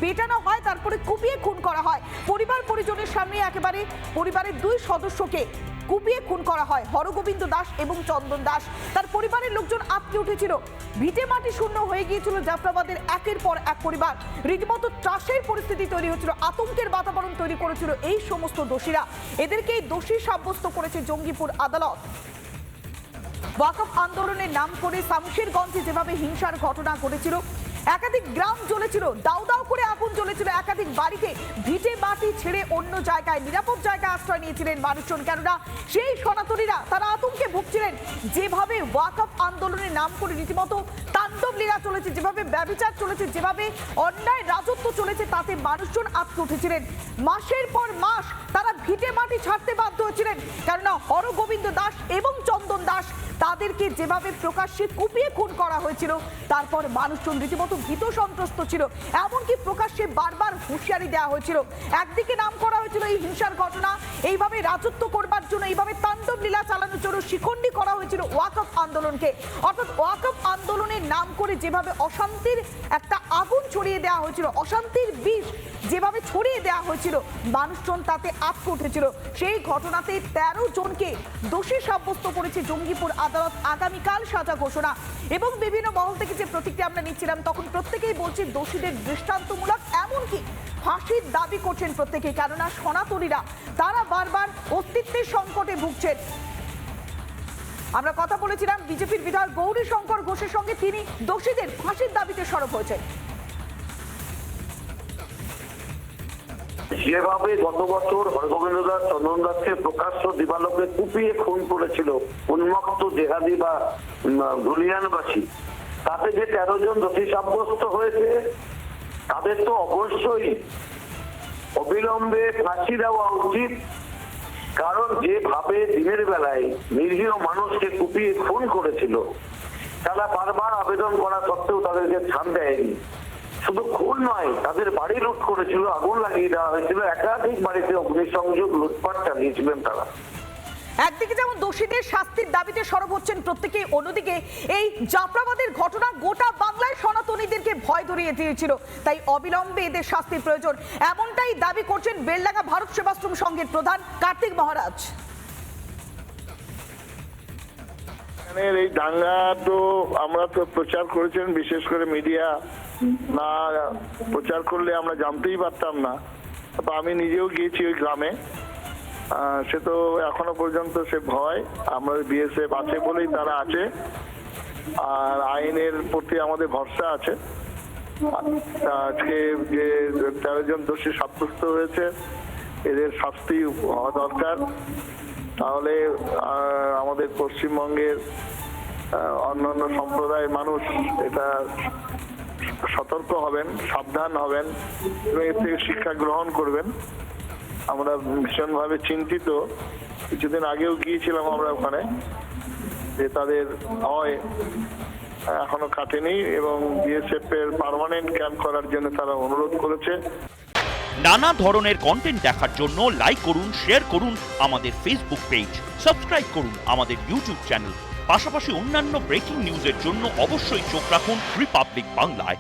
পেটানো হয়, তারপরে কুপিয়ে খুন করা হয়। পরিবার পরিজনের সামনে একেবারে পরিবারের 2 সদস্যকে কুপিয়ে খুন করা হয়। হরগোবিন্দ দাস এবং চন্দন দাস, তার পরিবারের লোকজন আটকে উঠেছিল। ভিটে মাটি শূন্য হয়ে গিয়েছিল জাফরাবাদের একের পর এক পরিবার। রীতিমতো ত্রাসের পরিস্থিতি তৈরি হচ্ছিল, আতঙ্কের বাতাবরণ তৈরি করেছিল এই সমস্ত দোষীরা। এদেরকেই দোষী সাব্যস্ত করেছে জঙ্গিপুর আদালত। ওয়াকফ আন্দোলনের নাম করে শামশেরগঞ্জে যেভাবে হিংসার ঘটনা ঘটেছিল, একাধিক গ্রাম জ্বলেছিল, দাউ দাউ করে আগুন জ্বলেছিল, একাধিক বাড়িতে ভিটে মাটি ছেড়ে অন্য জায়গায় নিরাপদ জায়গায় আশ্রয় নিয়েছিলেন মানুষজন। কেননা সেই সনাতনীরা তারা আতঙ্কে ভুগছিলেন। যেভাবে ওয়াকফ আন্দোলনের নাম করে রীতিমতো তাণ্ডব লীলা চলেছে, যেভাবে ব্যভিচার চলেছে, যেভাবে অন্যায় রাজত্ব চলেছে, তাতে মানুষজন আটকে উঠেছিলেন। মাসের পর মাস তারা ভিটে মাটি ছাড়তে বাধ্য হয়েছিলেন, কেননা হরগোবিন্দ দাস এবং চন্দন দাস তাদেরকে যেভাবে প্রকাশ্যে কুপিয়ে খুন করা হয়েছিল, তারপর মানুষজন রীতিমতো ভীত সন্ত্রস্ত ছিল। এমনকি প্রকাশ্যে বারবার হুঁশিয়ারি দেওয়া হয়েছিল। একদিকে নাম করা হয়েছিল এই হিংসার ঘটনা, এইভাবে রাজত্ব করবার জন্য, এইভাবে তাণ্ডব লীলা চালানোর জন্য শিখণ্ডী করা হয়েছিল ওয়াকফ আন্দোলনকে। অর্থাৎ ওয়াকফ আন্দোলনের নাম করে যেভাবে অশান্তির একটা আগুন ছড়িয়ে দেওয়া হয়েছিল, অশান্তির বিষ যেভাবে ছড়িয়ে দেওয়া হয়েছিল, মানুষজন তাতে আটকে উঠেছিল। সেই ঘটনাতে 13 জনকে দোষী সাব্যস্ত করেছে জঙ্গিপুর আদালত। আগামীকাল সাজা ঘোষণা। এবং বিভিন্ন মহল থেকে যে প্রতিক্রিয়া আমরা নিচ্ছিলাম, তখন প্রত্যেকেই বলছে দোষীদের দৃষ্টান্তমূলক, এমনকি ফাঁসির দাবি করছেন প্রত্যেকেই। কেননা সনাতনীরা তারা বারবার অস্তিত্বের সংকটে ভুগছেন। আমরা কথা বলেছিলাম বিজেপির বিধায়ক গৌরী শঙ্কর ঘোষের সঙ্গে, তিনি দোষীদের ফাঁসির দাবিতে সরব হয়েছেন। যেভাবে গত বছর হরগোবিন্দ দাস চন্দন দাসকে প্রকাশ্য দিবালোকে কুপিয়ে খুন করেছিল উন্মত্ত জেহাদি বা ধুলিয়ানবাসী, তাতে যে 13 জন দোষী সাব্যস্ত হয়েছে, তাদের তো অবশ্যই অবিলম্বে ফাঁসি দেওয়া উচিত। কারণ যেভাবে দিনের বেলায় নিরীহ মানুষকে কুপিয়ে খুন করেছিল, তারা বারবার আবেদন করা সত্ত্বেও তাদেরকে ছাড় দেয়নি। শুধু খুন নয়, তাদের বাড়ি লুট করেছিল, আগুন লাগিয়ে দেওয়া হয়েছিল, একাধিক বাড়িতে অগ্নিসংযোগ, লুটপাট চালিয়েছিলেন তারা। একদিকে যেমন দোষীদের শাস্তির দাবিতে সরব হচ্ছেন প্রত্যেকে, অন্যদিকে এই জাফরাবাদের ঘটনা গোটা বাংলায় সনাতনীদেরকে ভয় ধরিয়ে দিয়েছিল। তাই অবিলম্বে এদের শাস্তির প্রয়োজন, এমনটাই দাবি করছেন বেলডাঙ্গা ভারত সেবাশ্রম সংঘের প্রধান কার্তিক মহারাজ। এই দাঙ্গা তো আমরা তো প্রচার করেছেন, বিশেষ করে মিডিয়া না প্রচার করলে আমরা জানতেই পারতাম না। তো আমি নিজেও গিয়েছি ওই গ্রামে, সে তো এখনো পর্যন্ত সে ভয়, আমরা বিএসএফ আছে বলেই তারা আছে, আর আইনের প্রতি আমাদের ভরসা আছে। আজকে যে 13 জন দোষী সাব্যস্ত হয়েছে, এদের শাস্তি হওয়া দরকার। তাহলে আমাদের পশ্চিমবঙ্গের অন্যান্য সম্প্রদায়ের মানুষ এটা সতর্ক হবেন, সাবধান হবেন এবং এর থেকে শিক্ষা গ্রহণ করবেন। আমরা ভীষণভাবে চিন্তিত। কিছুদিন আগেও গিয়েছিলাম আমরা ওখানে, যে তাদের ভয় এখনো কাটেনি এবং বিএসএফ এর পার্মানেন্ট ক্যাম্প করার জন্য তারা অনুরোধ করেছে। নানা ধরনের কন্টেন্ট দেখার জন্য লাইক করুন, শেয়ার করুন আমাদের ফেসবুক পেজ, সাবস্ক্রাইব করুন আমাদের ইউটিউব চ্যানেল। পাশাপাশি অন্যান্য ব্রেকিং নিউজের জন্য অবশ্যই চোখ রাখুন রিপাবলিক বাংলায়।